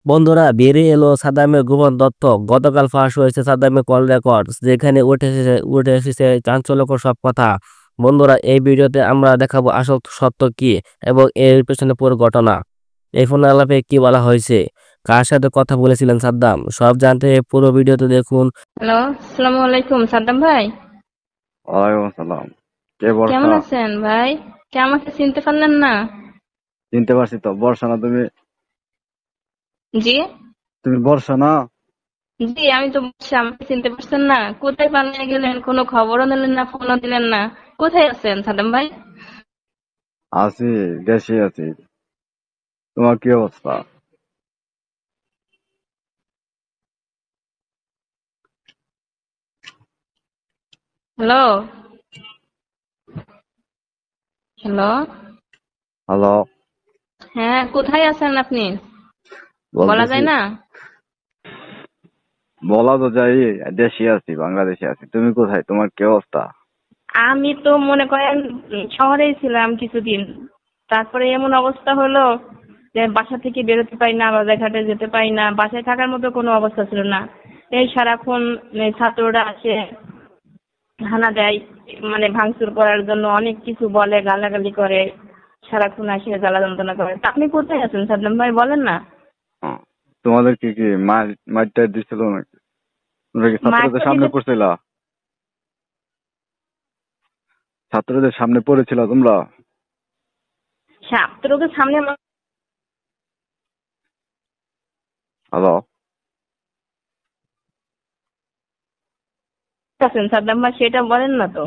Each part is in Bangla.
বন্ধুরা, বেরিয়ে এলো সাদ্দামের গোপন তথ্য। গতকাল ফাঁস হয়েছে সাদ্দামের কল রেকর্ড, যেখানে উঠে এসেছে চাঞ্চল্যকর সব কথা। বন্ধুরা, এই ভিডিওতে আমরা দেখাবো আসল সত্য কি এবং এর পেছনে পুরো ঘটনা। এই ফোন আলাপে কি বলা হয়েছে, কার সাথে কথা বলেছিলেন সাদ্দাম, সব জানতে পুরো ভিডিওতে দেখুন। হ্যালো, আসসালামু আলাইকুম সাদ্দাম ভাই। ওয়ালাইকুম আসসালাম। কে বর্ষা? কেমন আছেন ভাই? কে আমাকে চিনতে পারলেন না? চিনতে পারছি তো। বর্ষা না তুমি? জি তুমি বর্ষা না? জি, আমি তো বলছি আমাকে চিনতে পারছেন না? কোথায় পালিয়ে গেলেন? কোনো খবরও নিলেন না, ফোনও দিলেন না। কোথায় আছেন সাদ্দাম ভাই? আছি, দেশে আছি। তোমার কি অবস্থা? Hello hello. হ্যালো। হ্যাঁ, কোথায় আছেন আপনি? বলা বলতেছি, যায় না? বলা তো যাই। দেশে আছি, বাংলাদেশে আছি। তুমি কোথায়? তোমার কি অবস্থা? আমি তো মনে করেন শহরেই ছিলাম কিছুদিন। তারপরে এমন অবস্থা হলো যে বাসা থেকে বেরোতে পারি না, বাজার ঘাটে যেতে পারি না, বাসায় থাকার মতো কোনো অবস্থা ছিল না। এই সারাক্ষণ ছাত্ররা আসে, হানা দেয়, মানে ভাঙচুর করার জন্য অনেক কিছু বলে, গালাগালি করে, সারাক্ষণ আসে জ্বালা যন্ত্রণা করে। তা আপনি কোথায় আছেন সাদ্দাম ভাই, বলেন না? হ্যাঁ। তোমাদের কি কি মারটার দিছিল নাকি? তোমরা কি ছাত্রদের মারটা সামনে দিলে পড়ছিল? ছাত্রদের সামনে পড়েছিল তোমরা? ছাত্রকে সামনে হ্যালো। আছেন সাদ্দাম ভাই, সেটা বলেন না তো।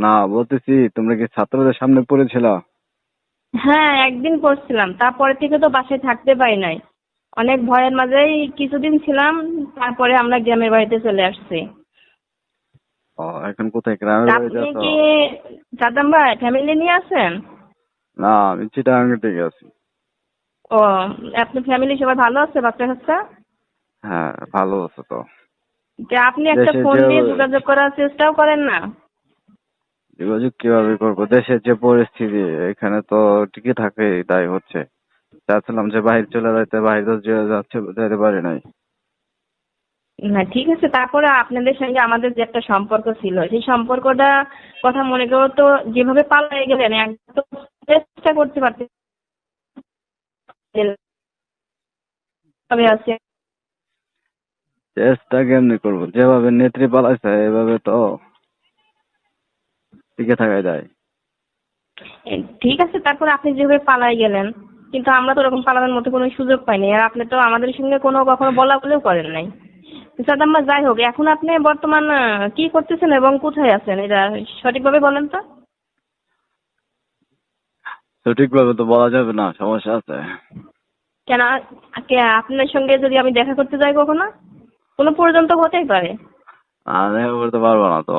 না, বলতেছি তোমরা কি ছাত্রদের সামনে পড়েছিল? হ্যাঁ, একদিন পড়ছিলাম, তারপরে থেকে তো বাসায় থাকতে পারি নাই। অনেক ভয়ের মাঝেই কিছুদিন ছিলাম, তারপরে আমরা গ্রামের বাড়িতে চলে আসছি। ও, এখন কোথায়? গ্রামের তা বাড়িতে আপনি আছো? কি সাদ্দাম ভাই ফ্যামিলি নিয়ে আছেন? না, আমি চিটাগাং থেকে আছি। ও, আপনার ফ্যামিলি সবাই ভালো আছে, বাচ্চা কাচ্চা? হ্যাঁ, ভালো আছো তো? যে আপনি একটা দেশের ফোন যে দিয়ে যোগাযোগ করার চেষ্টাও করেন না। যোগাযোগ কিভাবে করবো? দেশের যে পরিস্থিতি, এখানে তো টিকে থাকে, তাই হচ্ছে। চাচ্ছিলাম যে বাইরে চলে যাইতে, বাইরে তো যাচ্ছে, যেতে পারি নাই। না ঠিক আছে, তারপরে আপনাদের সঙ্গে আমাদের যে একটা সম্পর্ক ছিল, সেই সম্পর্কটা কথা মনে করো তো, যেভাবে পাল্টে গেলেন একদম চেষ্টা করতে পারতেন তবে আছে। চেষ্টা কেমনি করবো? যেভাবে নেত্রী পালাইছে এভাবে তো টিকে থাকা যায়। ঠিক আছে, তারপর আপনি যেভাবে পালাই গেলেন, কিন্তু আমরা তো ওরকম পালানোর মতো কোনো সুযোগ পাইনি, আর আপনি তো আমাদের সঙ্গে কোনো কখনো বলা বলেও করেন নাই। সাদাম্মা, যাই হোক, এখন আপনি বর্তমান কি করতেছেন এবং কোথায় আছেন, এটা সঠিকভাবে বলেন তো। সঠিকভাবে তো বলা যাবে না, সমস্যা আছে। কেন? আপনার সঙ্গে যদি আমি দেখা করতে যাই কখনো, কোনো পর্যন্ত হতেই পারে। আমি করতে পারবো না তো।